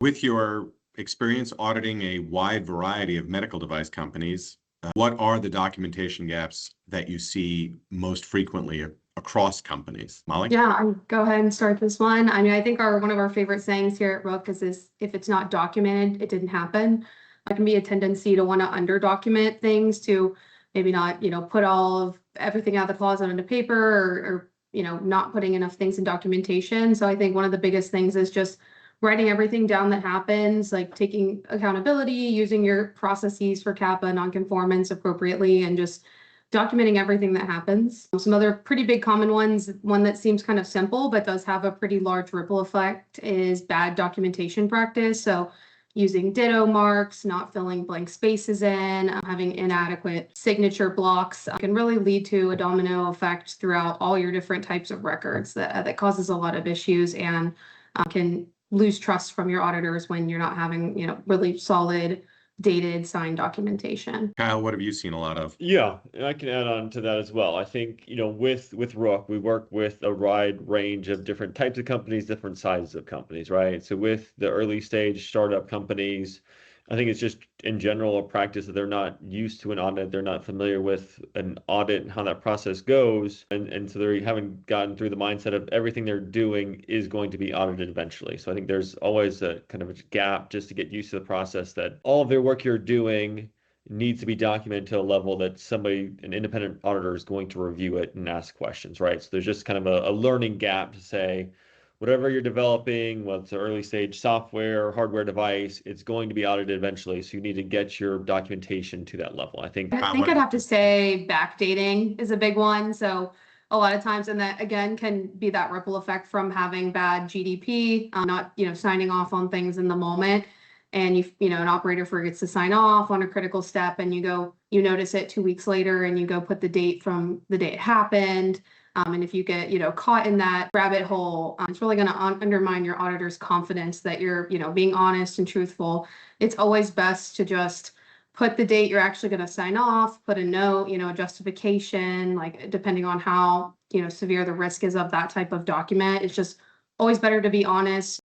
With your experience auditing a wide variety of medical device companies, what are the documentation gaps that you see most frequently across companies? Molly? Yeah, I'll go ahead and start this one. I mean, I think one of our favorite sayings here at Rook is if it's not documented, it didn't happen. There can be a tendency to want to under-document things, to maybe not, put all of everything out of the closet onto paper, or not putting enough things in documentation. So I think one of the biggest things is just writing everything down that happens, like taking accountability, using your processes for CAPA nonconformance appropriately, and just documenting everything that happens. Some other pretty big common ones, one that seems kind of simple but does have a pretty large ripple effect, is bad documentation practice. So using ditto marks, not filling blank spaces in, having inadequate signature blocks can really lead to a domino effect throughout all your different types of records that causes a lot of issues, and can lose trust from your auditors when you're not having, really solid, dated, signed documentation. Kyle, what have you seen a lot of? Yeah, and I can add on to that as well. I think, with Rook, we work with a wide range of different types of companies, different sizes of companies, right? So with the early stage startup companies, I think it's just in general a practice that they're not used to an audit. They're not familiar with an audit and how that process goes. And so they haven't gotten through the mindset of everything they're doing is going to be audited eventually. So I think there's always a kind of a gap just to get used to the process that all of their work you're doing needs to be documented to a level that an independent auditor is going to review it and ask questions, right? So there's just kind of a learning gap to say, whatever you're developing, whether it's an early stage software or hardware device, it's going to be audited eventually. So you need to get your documentation to that level. I think I'd have to say backdating is a big one. So a lot of times, and that again can be that ripple effect from having bad GDP, not, signing off on things in the moment. And an operator forgets to sign off on a critical step, and you notice it 2 weeks later, and you go put the date from the day it happened. And if you get, caught in that rabbit hole, it's really going to undermine your auditor's confidence that you're, being honest and truthful. It's always best to just put the date you're actually going to sign off, put a note, a justification, like depending on how, severe the risk is of that type of document. It's just always better to be honest.